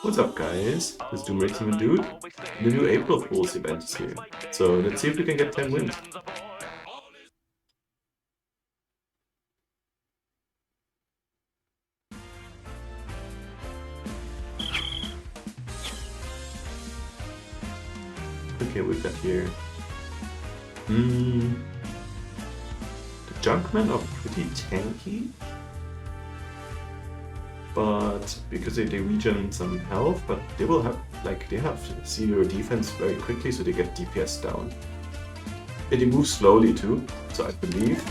What's up, guys? This Doom Racing Dude. The new April Fools event is here. So let's see if we can get 10 wins. Okay, we've got here. The Junkmen are pretty tanky. But because they regen some health, but they will have, they have zero defense very quickly, so they get DPS down. And they move slowly too, so I believe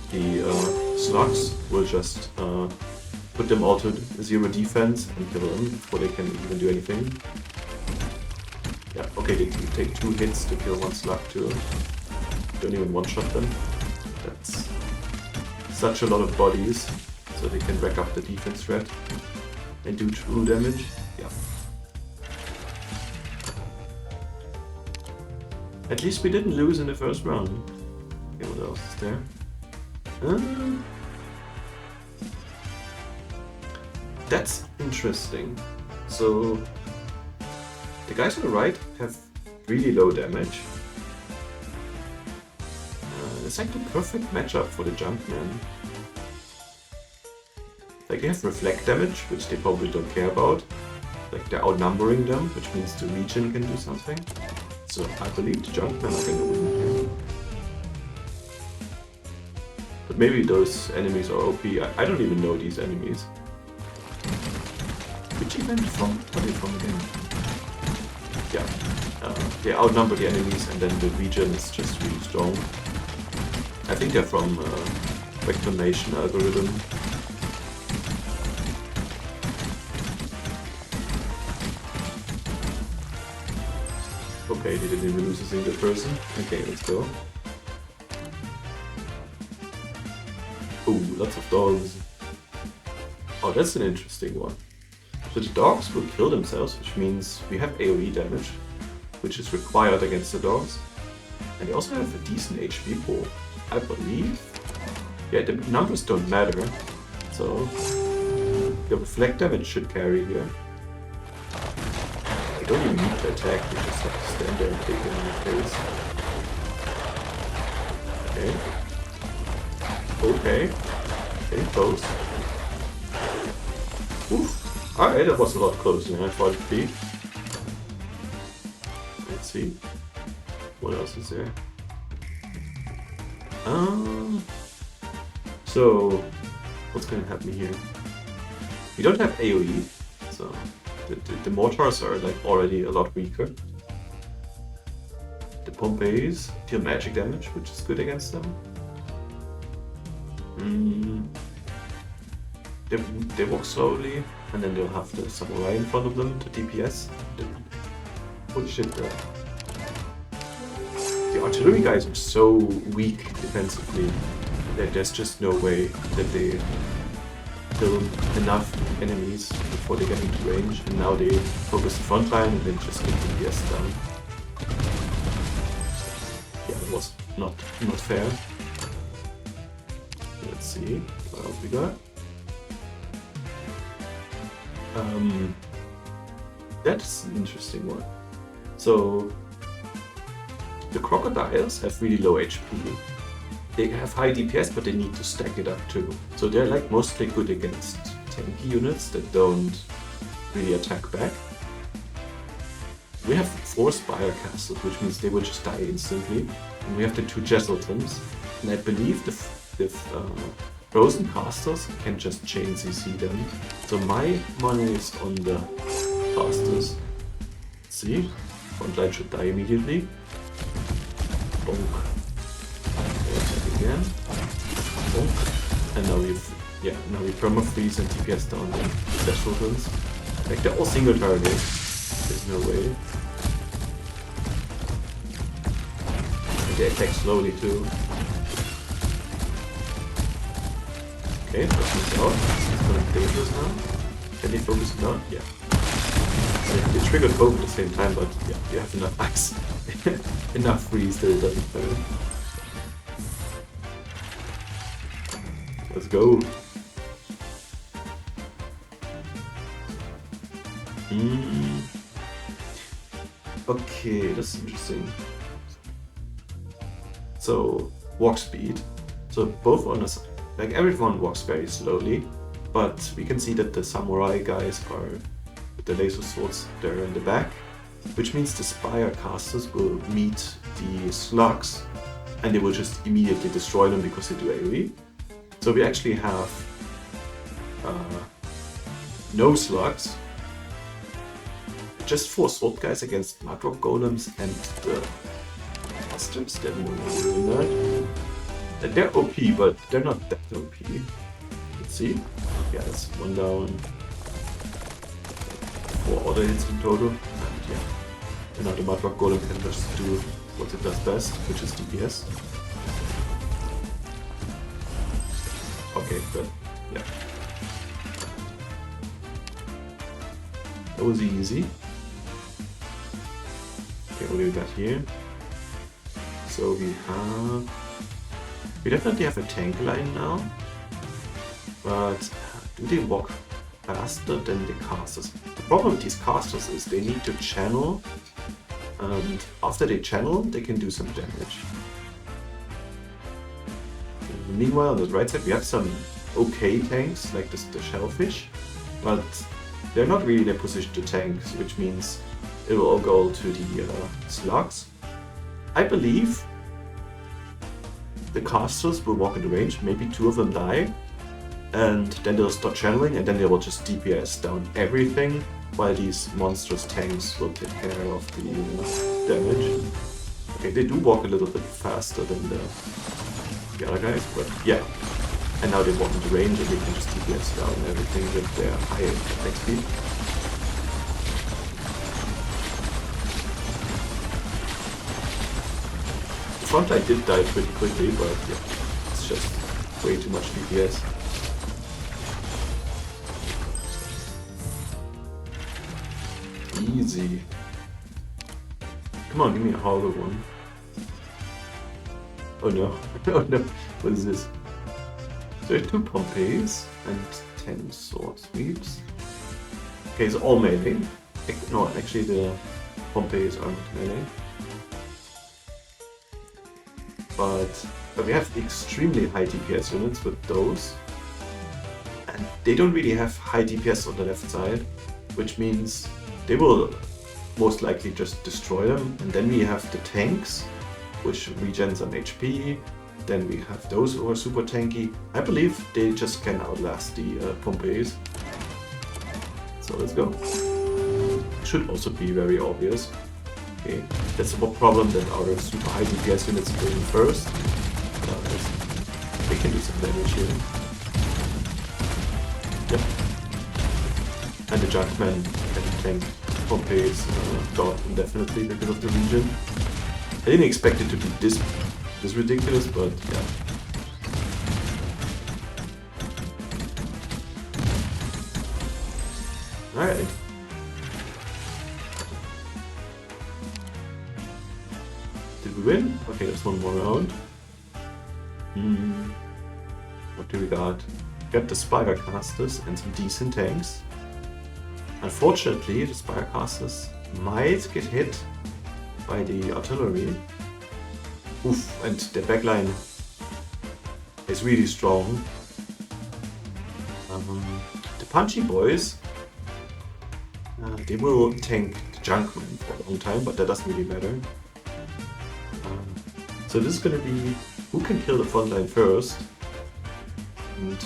the slugs will just put them all to zero defense and kill them before they can even do anything. Yeah, okay, they take 2 hits to kill 1 slug too. Don't even one-shot them. That's such a lot of bodies. So they can rack up the defense threat and do true damage. Yeah. At least we didn't lose in the first round. Okay, what else is there? That's interesting. So the guys on the right have really low damage. It's like the perfect matchup for the Junkman. Like, they have reflect damage, which they probably don't care about. Like, they're outnumbering them, which means the regen can do something. So I believe the Junkmen are gonna win here. But maybe those enemies are OP. I don't even know these enemies. Which event from? What are they from again? Yeah. They outnumber the enemies and then the regen is just really strong. I think they're from Reclamation Algorithm. Okay, they didn't even lose a single person. Okay, let's go. Ooh, lots of dogs. Oh, that's an interesting one. So the dogs will kill themselves, which means we have AoE damage, which is required against the dogs. And they also have a decent HP pool, I believe. Yeah, the numbers don't matter. So the reflect damage should carry here. You don't even need to attack, you just have to stand there and take it in your face. Okay. Okay. Okay, close. Oof. Alright, that was a lot closer than I thought it'd be. Let's see. What else is there? So, what's gonna happen here? We don't have AoE, so the mortars are like already a lot weaker. The Pompeys deal magic damage, which is good against them. They walk slowly, and then they'll have the samurai in front of them to DPS. Holy shit, the artillery guys are so weak defensively that there's just no way that they kill enough enemies before they get into range, and now they focus the front line and then just get DPS down. Yeah, that was not fair. Let's see what else we got. That's an interesting one. So the crocodiles have really low HP. They have high DPS, but they need to stack it up too. So they're like mostly good against tanky units that don't really attack back. We have 4 Spire Castles, which means they will just die instantly. And we have the 2 Jesseltons. And I believe the Frozen Casters can just chain CC them. So my money is on the Casters. See? Frontline should die immediately. Bonk. Again. Bonk. And now we perma-freeze and DPS down the Jesseltons. Like, they're all single target. There's no way. And they attack slowly too. Okay, that one's out. It's gonna be dangerous now. Can they focus it out? Yeah. They triggered both at the same time, but yeah, you have enough ice. Enough freeze that it doesn't matter. Let's go. Mm. Okay, that's interesting. So, walk speed. So both on us, like everyone walks very slowly, but we can see that the samurai guys are with the laser swords, they're in the back, which means the spire casters will meet the slugs and they will just immediately destroy them because they do AoE. So we actually have no slugs, just 4 sword guys against Madrock golems and the masters. They're not. They're OP, but they're not that OP. Let's see. Yeah, that's 1 down. 4 auto hits in total. And yeah. And now the Madrock golem can just do what it does best, which is DPS. Okay, good. Yeah. That was easy. Okay, what do we got here? So we definitely have a tank line now, but do they walk faster than the casters? The problem with these casters is they need to channel, and after they channel, they can do some damage. Meanwhile, on the right side, we have some okay tanks, like the shellfish, but they're not really in a position to tank, which means it will all go to the slugs. I believe the casters will walk into range, maybe 2 of them die, and then they'll start channeling, and then they will just DPS down everything, while these monstrous tanks will take care of the damage. Okay, they do walk a little bit faster than the other guys, but yeah. And now they walk into range and they can just DPS down everything with their high attack speed. The front line did die pretty quickly, but yeah, it's just way too much DPS. Easy. Come on, give me a hollow one. Oh no, oh no, what is this? So there are 2 Pompeys and 10 sword sweeps. Okay, so all melee. No, actually the Pompeys aren't melee. But we have extremely high DPS units with those. And they don't really have high DPS on the left side, which means they will most likely just destroy them. And then we have the tanks, which regen some HP. Then we have those who are super tanky. I believe they just can outlast the Pompeys. So let's go. Should also be very obvious. Okay, that's the problem that our super high DPS units go in first. They can do some damage here. Yep. And the Junkman can tank Pompey's dot indefinitely because of the regen. I didn't expect it to be this ridiculous, but yeah. Alright. Did we win? Okay, there's 1 more round. What do we got? We got the Spire Casters and some decent tanks. Unfortunately, the Spire Casters might get hit by the artillery. Oof, and the backline is really strong. The Punchy Boys, they will tank the Junkman for a long time, but that doesn't really matter. So this is gonna be who can kill the front line first. And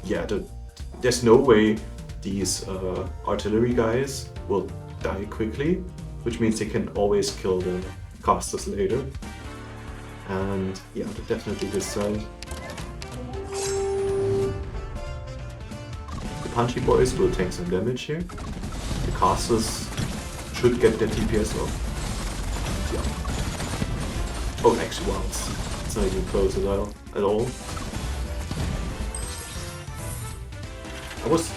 yeah, there's no way these artillery guys will die quickly, which means they can always kill the casters later. And yeah, definitely this side. The Punchy Boys will take some damage here. The casters should get their DPS off. Yeah. Oh, actually, wow, it's not even close at all. I was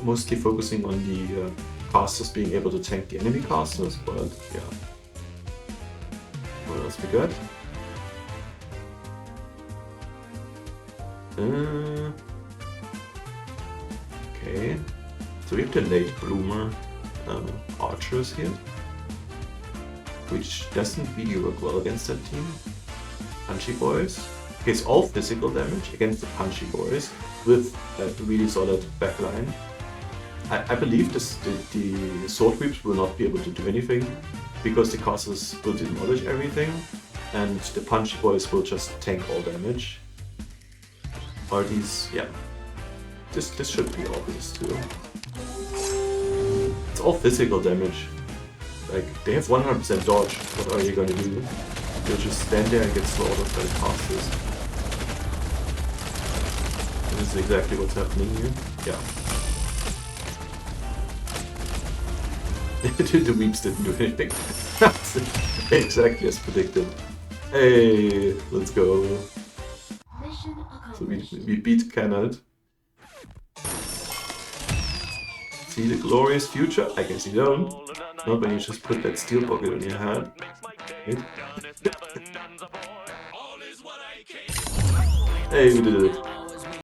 mostly focusing on the casters being able to tank the enemy casters, but yeah. What else we got? Okay. So we have the late bloomer archers here, which doesn't really work well against that team. Punchy boys. Okay, it's all physical damage against the punchy boys with a really solid backline. I believe the sword creeps will not be able to do anything because the casters will demolish everything and the punchy boys will just tank all damage. Or these, yeah. This should be obvious too. It's all physical damage. Like, they have 100% dodge. What are you gonna do? You'll just stand there and get slaughtered by the casters. This is exactly what's happening here. Yeah. The weeps didn't do anything. Exactly as predicted. Hey, let's go. So we beat Kenneth. See the glorious future? I guess you don't. Not when you just put that steel pocket on your head. Right? Hey, we did it.